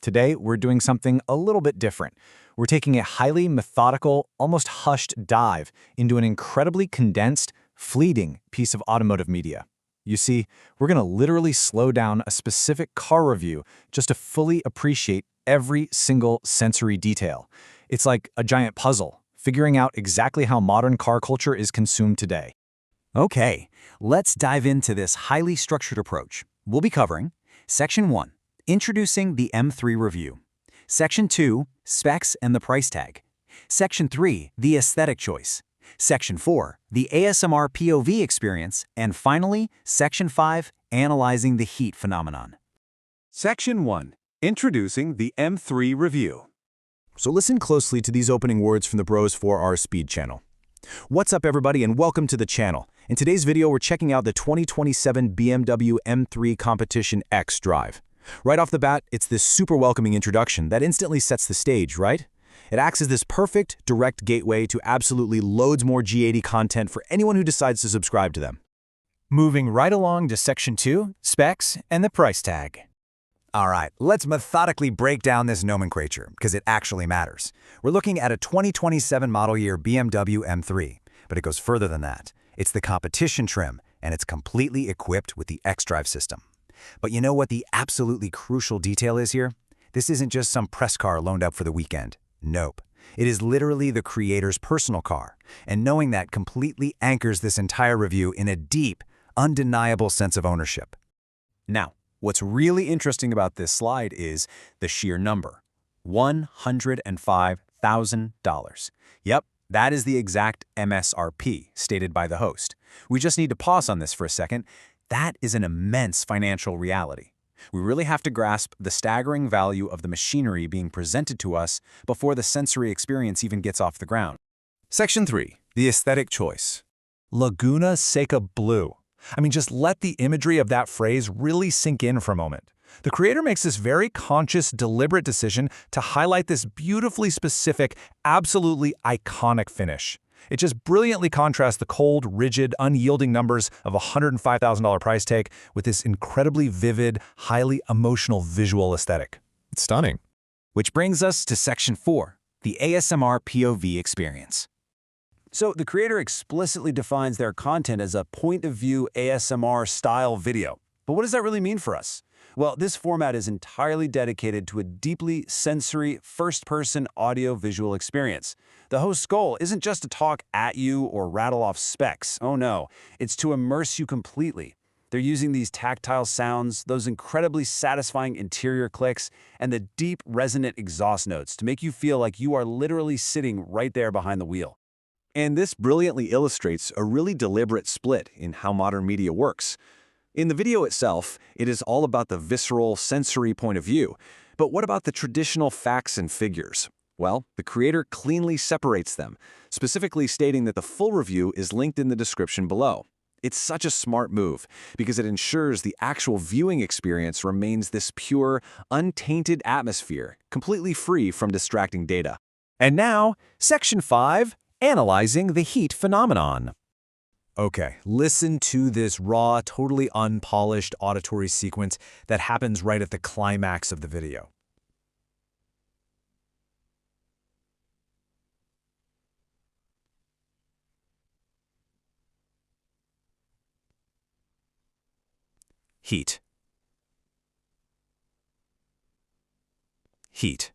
Today, we're doing something a little bit different. We're taking a highly methodical, almost hushed dive into an incredibly condensed, fleeting piece of automotive media. You see, we're going to literally slow down a specific car review just to fully appreciate every single sensory detail. It's like a giant puzzle, figuring out exactly how modern car culture is consumed today. Okay, let's dive into this highly structured approach. We'll be covering Section 1, Introducing the M3 Review. Section 2, Specs and the Price Tag. Section 3, The Aesthetic Choice. Section 4, The ASMR POV Experience. And finally, Section 5, Analyzing the Heat Phenomenon. Section 1, Introducing the M3 Review. So listen closely to these opening words from the Bros 4R Speed channel. What's up, everybody, and welcome to the channel. In today's video, we're checking out the 2027 BMW M3 Competition xDrive. Right off the bat, it's this super welcoming introduction that instantly sets the stage, right? It acts as this perfect, direct gateway to absolutely loads more G80 content for anyone who decides to subscribe to them. Moving right along to Section 2, Specs and the Price Tag. All right, let's methodically break down this nomenclature, because it actually matters. We're looking at a 2027 model year BMW M3, but it goes further than that. It's the competition trim, and it's completely equipped with the xDrive system. But you know what the absolutely crucial detail is here? This isn't just some press car loaned up for the weekend. Nope. It is literally the creator's personal car, and knowing that completely anchors this entire review in a deep, undeniable sense of ownership. Now, what's really interesting about this slide is the sheer number, $105,000. Yep, that is the exact MSRP stated by the host. We just need to pause on this for a second. That is an immense financial reality. We really have to grasp the staggering value of the machinery being presented to us before the sensory experience even gets off the ground. Section 3, The Aesthetic Choice. Laguna Seca Blue. I mean, just let the imagery of that phrase really sink in for a moment. The creator makes this very conscious, deliberate decision to highlight this beautifully specific, absolutely iconic finish. It just brilliantly contrasts the cold, rigid, unyielding numbers of a $105,000 price tag with this incredibly vivid, highly emotional visual aesthetic. It's stunning. Which brings us to Section 4, the ASMR POV Experience. So the creator explicitly defines their content as a point-of-view ASMR style video. But what does that really mean for us? Well, this format is entirely dedicated to a deeply sensory, first-person audio-visual experience. The host's goal isn't just to talk at you or rattle off specs. Oh no, it's to immerse you completely. They're using these tactile sounds, those incredibly satisfying interior clicks, and the deep, resonant exhaust notes to make you feel like you are literally sitting right there behind the wheel. And this brilliantly illustrates a really deliberate split in how modern media works. In the video itself, it is all about the visceral, sensory point of view. But what about the traditional facts and figures? Well, the creator cleanly separates them, specifically stating that the full review is linked in the description below. It's such a smart move, because it ensures the actual viewing experience remains this pure, untainted atmosphere, completely free from distracting data. And now, Section 5, Analyzing the Heat Phenomenon. Okay, listen to this raw, totally unpolished auditory sequence that happens right at the climax of the video. Heat. Heat.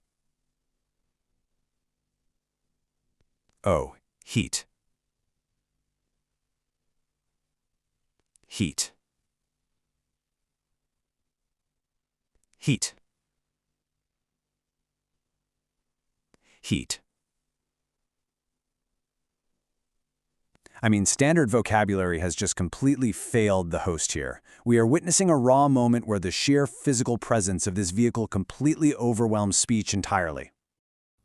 Oh, heat. Heat. Heat. Heat. I mean, standard vocabulary has just completely failed the host here. We are witnessing a raw moment where the sheer physical presence of this vehicle completely overwhelms speech entirely.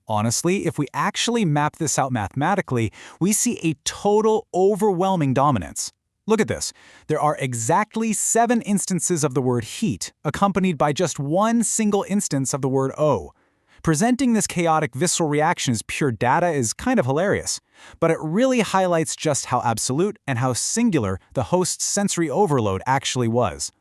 Honestly, if we actually map this out mathematically, we see a total overwhelming dominance. Look at this. There are exactly 7 instances of the word heat, accompanied by just one single instance of the word oh. Presenting this chaotic visceral reaction as pure data is kind of hilarious, but it really highlights just how absolute and how singular the host's sensory overload actually was.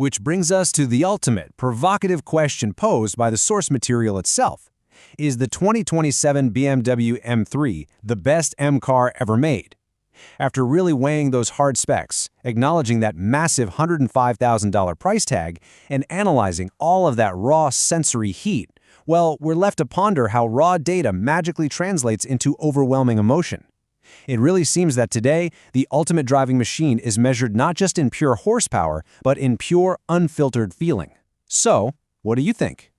Which brings us to the ultimate, provocative question posed by the source material itself. Is the 2027 BMW M3 the best M car ever made? After really weighing those hard specs, acknowledging that massive $105,000 price tag, and analyzing all of that raw sensory heat, well, we're left to ponder how raw data magically translates into overwhelming emotion. It really seems that today, the ultimate driving machine is measured not just in pure horsepower, but in pure, unfiltered feeling. So, what do you think?